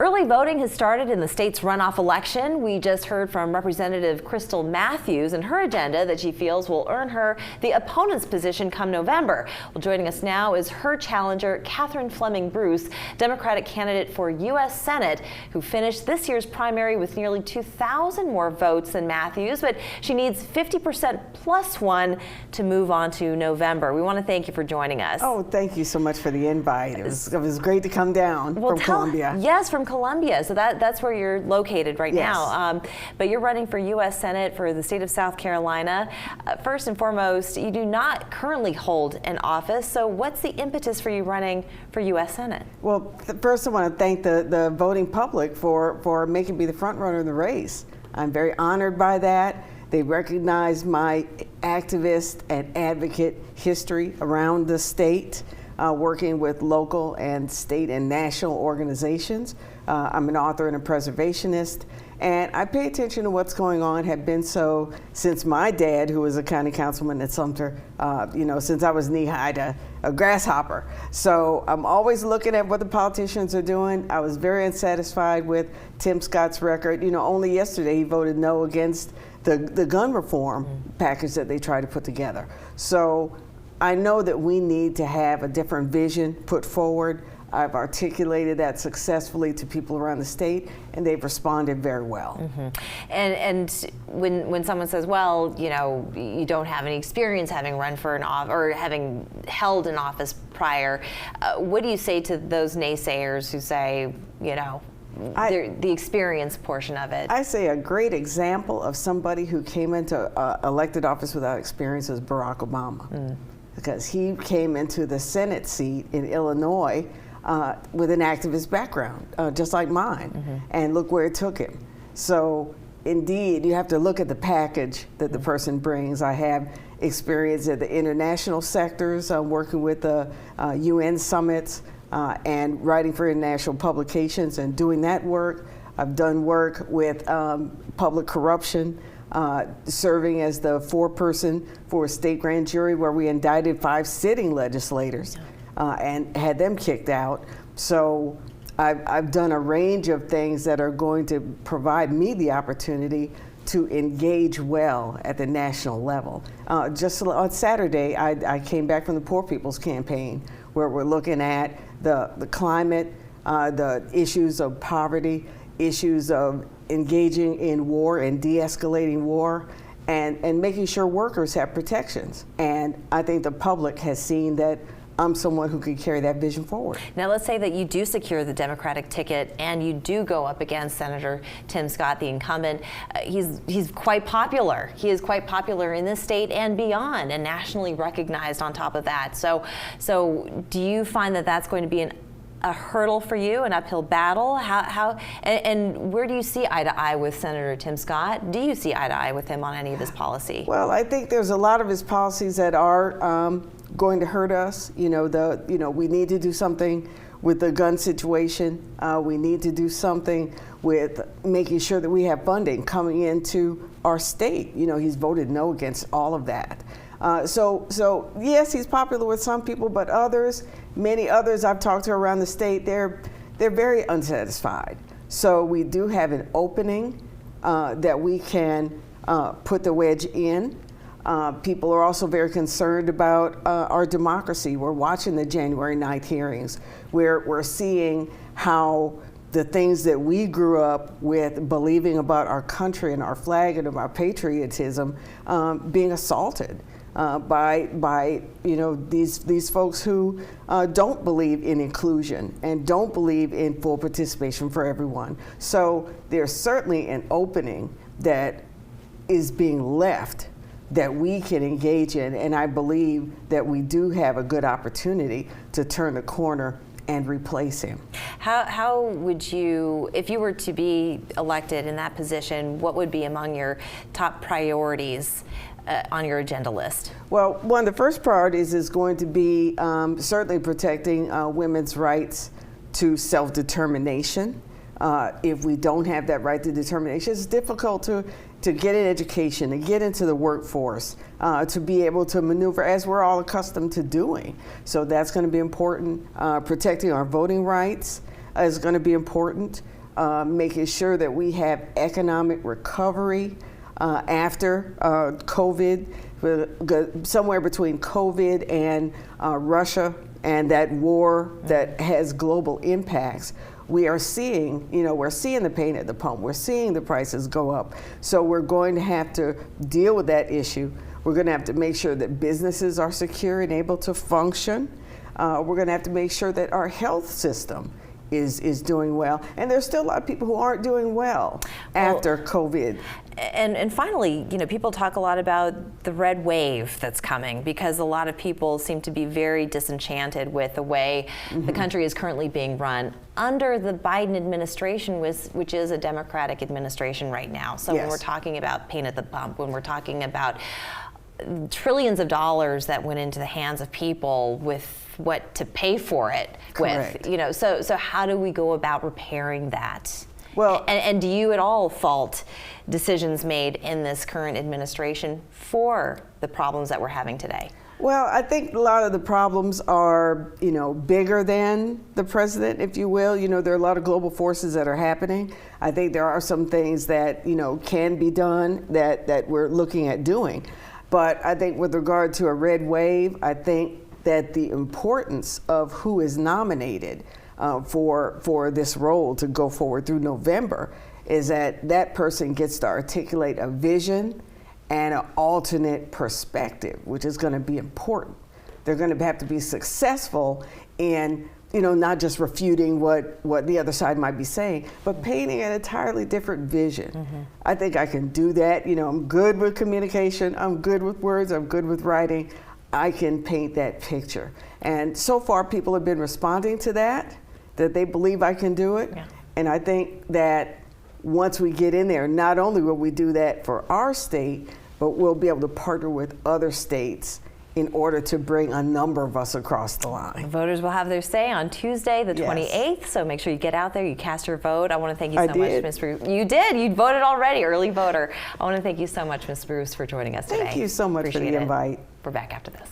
Early voting has started in the state's runoff election. We just heard from Representative Krystle Matthews and her agenda that she feels will earn her the opponent's position come November. Well, joining us now is her challenger, Fleming Bruce, Democratic candidate for U.S. Senate, who finished this year's primary with nearly 2,000 more votes than Matthews, but she needs 50% plus one to move on to November. We want to thank you for joining us. Oh, thank you so much for the invite. It was great to come down from Columbia. Yes, from Columbia, so that's where you're located right now. But you're running for U.S. Senate for the state of South Carolina. First and foremost, you do not currently hold an office, so what's the impetus for you running for U.S. Senate? Well, first I want to thank the voting public for making me the front runner in the race. I'm very honored by that. They recognize my activist and advocate history around the state, working with local and state and national organizations. I'm an author and a preservationist, and I pay attention to what's going on, have been so since my dad, who was a county councilman at Sumter, since I was knee-high to a grasshopper. So I'm always looking at what the politicians are doing. I was very unsatisfied with Tim Scott's record. Only yesterday he voted no against the gun reform package that they tried to put together. So I know that we need to have a different vision put forward. I've articulated that successfully to people around the state, and they've responded very well. And when someone says, well, you don't have any experience having run for an office or having held an office prior, what do you say to those naysayers who say, the experience portion of it? I say a great example of somebody who came into elected office without experience is Barack Obama. Because he came into the Senate seat in Illinois with an activist background, just like mine, and look where it took him. So indeed, you have to look at the package that the person brings. I have experience at the international sectors, working with the UN summits and writing for international publications and doing that work. I've done work with public corruption, serving as the foreperson for a state grand jury where we indicted 5 sitting legislators and had them kicked out. So I've done a range of things that are going to provide me the opportunity to engage well at the national level. Just on Saturday, I came back from the Poor People's Campaign, where we're looking at the climate, the issues of poverty, issues of engaging in war and de-escalating war, and making sure workers have protections. And I think the public has seen that I'm someone who can carry that vision forward. Now let's say that you do secure the Democratic ticket and you do go up against Senator Tim Scott, the incumbent. He's quite popular. He is quite popular in this state and beyond, and nationally recognized on top of that. So do you find that that's going to be a hurdle for you, an uphill battle? And where do you see eye to eye with Senator Tim Scott? Do you see eye to eye with him on any of his policy? Well, I think there's a lot of his policies that are going to hurt us. We need to do something with the gun situation. We need to do something with making sure that we have funding coming into our state. He's voted no against all of that. So yes, he's popular with some people, but many others I've talked to around the state, they're very unsatisfied. So we do have an opening that we can put the wedge in. People are also very concerned about our democracy. We're watching the January 9th hearings, where we're seeing how the things that we grew up with believing about our country and our flag and about patriotism being assaulted by these folks who don't believe in inclusion and don't believe in full participation for everyone. So there's certainly an opening that is being left that we can engage in, and I believe that we do have a good opportunity to turn the corner and replace him. How would you, if you were to be elected in that position, what would be among your top priorities on your agenda list? Well, one of the first priorities is going to be certainly protecting women's rights to self-determination. If we don't have that right to determination, it's difficult to get an education, to get into the workforce, to be able to maneuver as we're all accustomed to doing. So that's going to be important. Protecting our voting rights, is going to be important. Making sure that we have economic recovery after COVID, somewhere between COVID and Russia and that war that has global impacts. We are seeing, we're seeing the pain at the pump. We're seeing the prices go up. So we're going to have to deal with that issue. We're going to have to make sure that businesses are secure and able to function. We're going to have to make sure that our health system is doing well. And there's still a lot of people who aren't doing well after COVID. And finally, people talk a lot about the red wave that's coming, because a lot of people seem to be very disenchanted with the way the country is currently being run under the Biden administration, which is a Democratic administration right now. So when we're talking about pain at the pump, when we're talking about trillions of dollars that went into the hands of people with what to pay for it with, so how do we go about repairing that? Well, and do you at all fault decisions made in this current administration for the problems that we're having today? Well, I think a lot of the problems are, bigger than the president, if you will. There are a lot of global forces that are happening. I think there are some things that, can be done that we're looking at doing. But I think with regard to a red wave, I think that the importance of who is nominated for this role to go forward through November is that person gets to articulate a vision and an alternate perspective, which is going to be important. They're going to have to be successful in, not just refuting what the other side might be saying, but painting an entirely different vision. I think I can do that. I'm good with communication. I'm good with words. I'm good with writing. I can paint that picture. And so far, people have been responding to that they believe I can do it. Yeah. And I think that once we get in there, not only will we do that for our state, but we'll be able to partner with other states in order to bring a number of us across the line. Voters will have their say on Tuesday, the 28th, so make sure you get out there, you cast your vote. I want to thank you so much, Ms. Bruce. You did, you voted already, early voter. I want to thank you so much, Ms. Bruce, for joining us today. Thank you so much for the invite. We're back after this.